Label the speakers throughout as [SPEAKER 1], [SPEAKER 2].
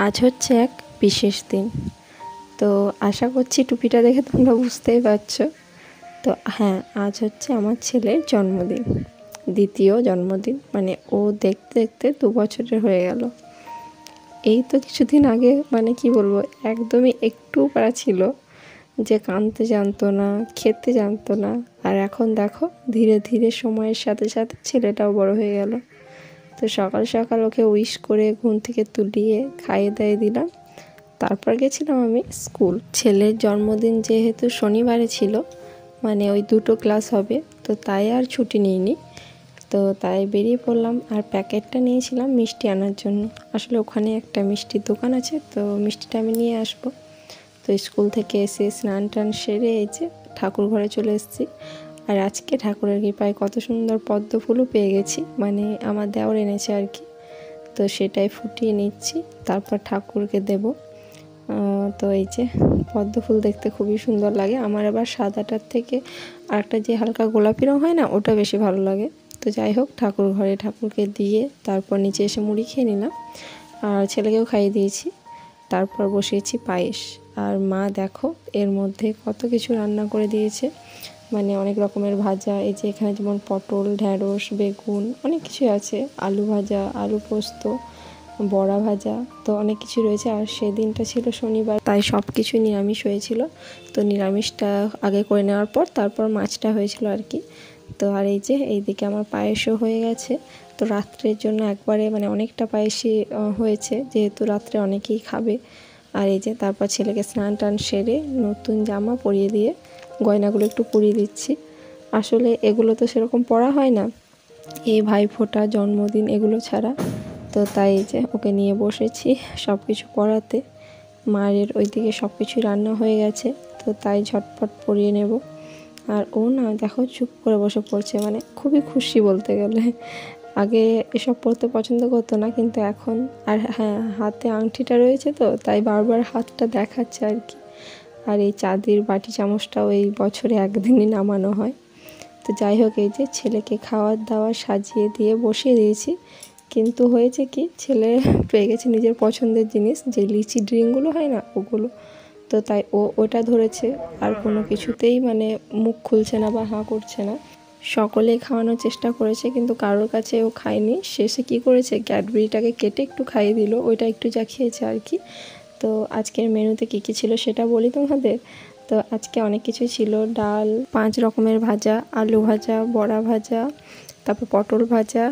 [SPEAKER 1] আজ হচ্ছে এক বিশেষ দিন। তো আশা করছি টুপিটা দেখে তোমরা বুঝতেই পারছো। তো হ্যাঁ, আজ হচ্ছে আমার ছেলের জন্মদিন, দ্বিতীয় জন্মদিন। মানে ও দেখতে দেখতে 2 বছরের হয়ে গেল। এই তো কিছুদিন আগে মানে কি বলবো, একদমই একটু পারা ছিল যে কাঁদতে জানতো না, খেতে জানতো না। আর এখন দেখো ধীরে ধীরে সময়ের সাথে সাথে ছেলেটাও বড় হয়ে গেল। তো সকাল সকাল ওকে উইশ করে ঘুম থেকে তুলিয়ে খাইয়ে দাইয়ে দিলাম। তারপর গেছিলাম আমি স্কুল। ছেলের জন্মদিন যেহেতু শনিবারে ছিল, মানে ওই 2টো ক্লাস হবে, তো তাই আর ছুটি নিইনি। তো তাই বেরিয়ে পড়লাম। আর প্যাকেটটা নিয়েছিলাম মিষ্টি আনার জন্য। আসলে ওখানে একটা মিষ্টির দোকান আছে, তো মিষ্টিটা আমি নিয়ে আসবো। তো স্কুল থেকে এসে স্নান টান সেরে এই যে ঠাকুর ঘরে চলে এসেছি। আর আজকে ঠাকুরের কৃপায় কত সুন্দর পদ্ম ফুলও পেয়ে গেছি, মানে আমার দেওর এনেছে আর কি। তো সেটাই ফুটিয়ে নিচ্ছি, তারপর ঠাকুরকে দেব। তো এই যে পদ্ম ফুল দেখতে খুবই সুন্দর লাগে আমার। আবার সাদাটার থেকে আরেকটা যে হালকা গোলাপি রঙ হয় না, ওটা বেশি ভালো লাগে। তো যাই হোক, ঠাকুর ঘরে ঠাকুরকে দিয়ে তারপর নিচে এসে মুড়ি খেয়ে নিলাম, আর ছেলেকেও খাইয়ে দিয়েছি। তারপর বসিয়েছি পায়েস। আর মা দেখো এর মধ্যে কত কিছু রান্না করে দিয়েছে, মানে অনেক রকমের ভাজা। এই যে এখানে যেমন পটল, ঢ্যাঁড়স, বেগুন, অনেক কিছু আছে, আলু ভাজা, আলু পোস্ত, বড়া ভাজা, তো অনেক কিছু রয়েছে। আর সেদিনটা ছিল শনিবার, তাই সব কিছু নিরামিষ হয়েছিল। তো নিরামিষটা আগে করে নেওয়ার পর তারপর মাছটা হয়েছিল আর কি। তো আর এই যে এইদিকে আমার পায়েসও হয়ে গেছে। তো রাত্রের জন্য একবারে মানে অনেকটা পায়েসই হয়েছে, যেহেতু রাত্রে অনেকেই খাবে। আর এই যে তারপর ছেলেকে স্নান টান সেরে নতুন জামা পরিয়ে দিয়ে গয়নাগুলো একটু পরিয়ে দিচ্ছি। আসলে এগুলো তো সেরকম পরা হয় না এই ভাইফোঁটা, জন্মদিন এগুলো ছাড়া। তো তাই যে ওকে নিয়ে বসেছি সব কিছু পরাতে। মায়ের ওইদিকে সব কিছুই রান্না হয়ে গেছে, তো তাই ঝটপট পরিয়ে নেব। আর ও না দেখো চুপ করে বসে পড়ছে, মানে খুবই খুশি বলতে গেলে। আগে এসব পরতে পছন্দ করতো না, কিন্তু এখন। আর হ্যাঁ, হাতে আংটিটা রয়েছে, তো তাই বারবার হাতটা দেখাচ্ছে আর কি। আর এই চাঁদির বাটি চামচটাও এই বছরে একদিনই নামানো হয়। তো যাই হোক, এই যে ছেলেকে খাওয়ার দাওয়ার সাজিয়ে দিয়ে বসিয়ে দিয়েছি। কিন্তু হয়েছে কি, ছেলে পেয়ে গেছে নিজের পছন্দের জিনিস, যে লিচি ড্রিঙ্কগুলো হয় না, ওগুলো। তো তাই ও ওটা ধরেছে, আর কোনো কিছুতেই মানে মুখ খুলছে না বা হাঁ করছে না। সকলেই খাওয়ানোর চেষ্টা করেছে, কিন্তু কারোর কাছে ও খায়নি। শেষে কি করেছে, ক্যাডবেরিটাকে কেটে একটু খাইয়ে দিল, ওইটা একটু যা খেয়েছে আর কি। তো আজকের মেনুতে কী কী ছিল সেটা বলি তোমাদের। তো আজকে অনেক কিছু ছিল, ডাল, 5 রকমের ভাজা, আলু ভাজা, বড়া ভাজা, তারপর পটল ভাজা,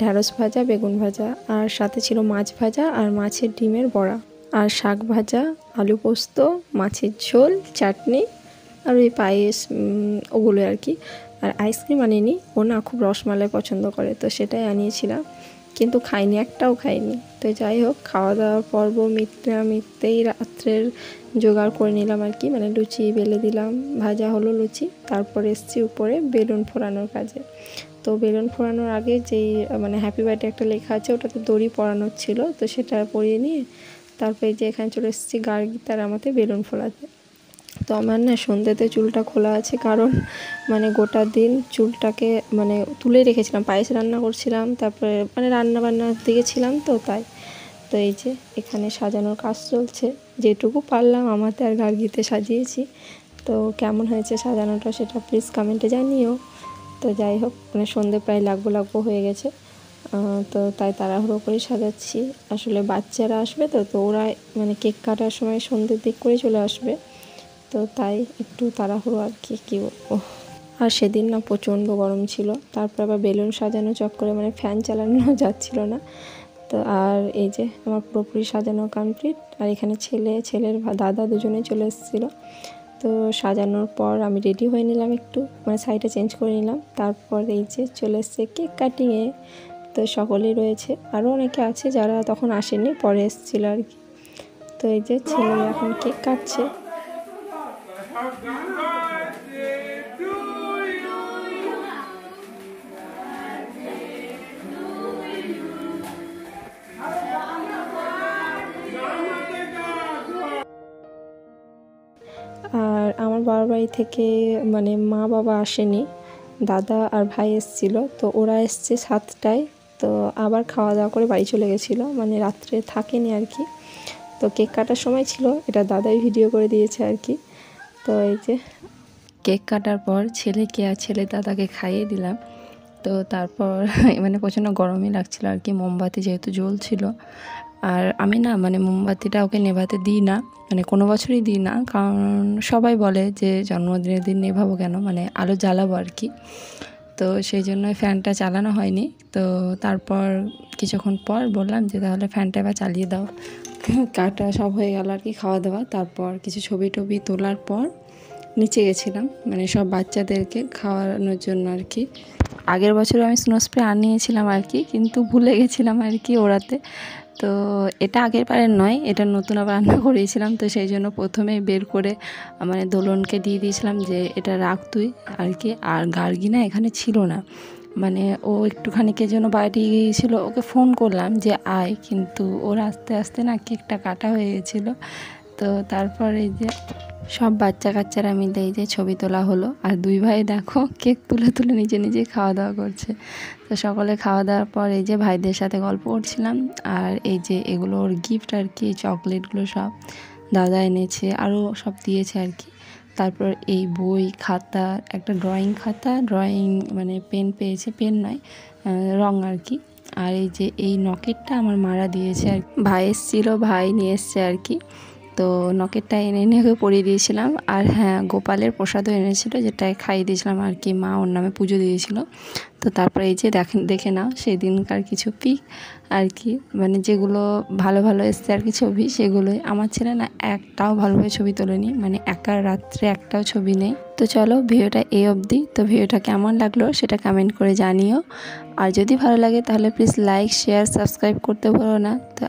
[SPEAKER 1] ঢ্যাঁড়স ভাজা, বেগুন ভাজা, আর সাথে ছিল মাছ ভাজা আর মাছের ডিমের বড়া, আর শাক ভাজা, আলু পোস্ত, মাছের ঝোল, চাটনি, আর ওই পায়েস, ওগুলো আর কি। আর আইসক্রিম আনিনি, ও না খুব রসমালাই পছন্দ করে, তো সেটাই আনিয়েছিলাম, কিন্তু খাইনি, একটাও খাইনি। তো যাই হোক, খাওয়া দাওয়ার পর্ব মিটতে না মিটতেই রাত্রের জোগাড় করে নিলাম আর কি। মানে লুচি বেলে দিলাম, ভাজা হলো লুচি। তারপর এসছি উপরে বেলুন ফোড়ানোর কাজে। তো বেলুন ফোড়ানোর আগে যেই মানে হ্যাপি বার্থডে একটা লেখা আছে, ওটাতে দড়ি পরানোর ছিল, তো সেটা পরিয়ে নিয়ে তারপরে যে এখানে চলে এসেছি গার্গিতার আমাতে বেলুন ফোলাতে। তো আমার না সন্ধ্যেতে চুলটা খোলা আছে, কারণ মানে গোটা দিন চুলটাকে মানে তুলে রেখেছিলাম, পায়েস রান্না করছিলাম, তারপরে মানে রান্না বান্নার দিকে ছিলাম, তো তাই। তো এই যে এখানে সাজানোর কাজ চলছে, যেটুকু পারলাম আমাতে আর গার্গিতে সাজিয়েছি। তো কেমন হয়েছে সাজানোটা সেটা প্লিজ কমেন্টে জানিও। তো যাই হোক, মানে সন্ধে প্রায় লাগবো হয়ে গেছে। তো তাই তাড়াহুড়ো করে সাজাচ্ছি। আসলে বাচ্চারা আসবে, তো ওরা মানে কেক কাটার সময় সন্ধ্যের দিক করে চলে আসবে, তো তাই একটু তাড়াহুড়ো আর কি, কী বলবো। আর সেদিন না প্রচণ্ড গরম ছিল, তারপর আবার বেলুন সাজানো চক্করে মানে ফ্যান চালানো যাচ্ছিল না। তো আর এই যে আমার পুরোপুরি সাজানো কমপ্লিট। আর এখানে ছেলের দাদা দুজনে চলে এসেছিলো। তো সাজানোর পর আমি রেডি হয়ে নিলাম, একটু মানে শাড়িটা চেঞ্জ করে নিলাম। তারপর এই যে চলে এসছে কেক কাটিংয়ে। তো সকলেই রয়েছে, আরও অনেকে আছে যারা তখন আসেনি, পরে এসেছিলো আর কি। তো এই যে ছেলে এখন কেক কাটছে। আর আমার বাবার বাড়ি থেকে মানে মা বাবা আসেনি, দাদা আর ভাই এসেছিলো। তো ওরা এসছে 7টায়, তো আবার খাওয়া দাওয়া করে বাড়ি চলে গেছিলো, মানে রাত্রে থাকেনি আর কি। তো কেক কাটার সময় ছিল, এটা দাদাই ভিডিও করে দিয়েছে আর কি। তো এই যে কেক কাটার পর ছেলেকে আর ছেলে দাদাকে খাইয়ে দিলাম। তো তারপর মানে প্রচণ্ড গরমই লাগছিলো আর কি, মোমবাতি যেহেতু জ্বলছিল। আর আমি না মানে মোমবাতিটা ওকে নেভাতে দিই না, মানে কোনো বছরই দিই না, কারণ সবাই বলে যে জন্মদিনের দিন নেভাবো কেন, মানে আলো জ্বালাবো আর কি। তো সেই জন্য ফ্যানটা চালানো হয়নি। তো তারপর কিছুক্ষণ পর বললাম যে তাহলে ফ্যানটা এবার চালিয়ে দাও। কাটা সব হয়ে গেল আর কি, খাওয়া দাওয়া। তারপর কিছু ছবি টবি তোলার পর নিচে গেছিলাম, মানে সব বাচ্চাদেরকে খাওয়ানোর জন্য আর কি। আগের বছর আমি স্নো স্প্রে আনিয়েছিলাম আর কি, কিন্তু ভুলে গেছিলাম আর কি ওড়াতে। তো এটা আগের বারের নয়, এটা নতুন আবার রান্না করেছিলাম। তো সেই জন্য প্রথমেই বের করে মানে দোলনকে দিয়ে দিয়েছিলাম যে এটা রাখ তুই আর কি। আর গার্গি না এখানে ছিল না, মানে ও একটুখানিকের জন্য বাইরে গিয়েছিলো, ওকে ফোন করলাম যে আয়, কিন্তু ওর আস্তে আস্তে না কেকটা কাটা হয়ে গেছিলো। তো তারপরে এই যে সব বাচ্চা কাচ্চারা মিলে এই যে ছবি তোলা হলো। আর দুই ভাই দেখো কেক তুলে তুলে নিজে নিজে খাওয়া দাওয়া করছে। তো সকলে খাওয়া দাওয়ার পর এই যে ভাইদের সাথে গল্প করছিলাম। আর এই যে এগুলো ওর গিফট আর কি, চকলেটগুলো সব দাদা এনেছে, আরও সব দিয়েছে আর কি। তারপর এই বই খাতা, একটা ড্রয়িং খাতা, ড্রয়িং মানে পেন পেয়েছে, পেন নয় রং আর কি। আর এই যে এই নকেটটা আমার মারা দিয়েছে আর ভাই এসেছিলো, ভাই নিয়ে এসছে আর কি। তো নকেটটা এনে এনে ওকে পরিয়ে দিয়েছিলাম। আর হ্যাঁ, গোপালের প্রসাদও এনেছিল, যেটা খাইয়ে দিয়েছিলাম আর কি, মা ওর নামে পুজো দিয়েছিল। তো তারপরে এই যে দেখে নাও সেই দিনকার কিছু পিক আর কি, মানে যেগুলো ভালো ভালো এসছে আর কি ছবি, সেগুলোই। আমার ছেলে না একটাও ভালোভাবে ছবি তোলেনি, মানে একা রাত্রে একটাও ছবি নেই। তো চলো ভিডিওটা এই অবধি। তো ভিডিওটা কেমন লাগলো সেটা কমেন্ট করে জানিও। আর যদি ভালো লাগে তাহলে প্লিজ লাইক, শেয়ার, সাবস্ক্রাইব করতে ভুলো না। তো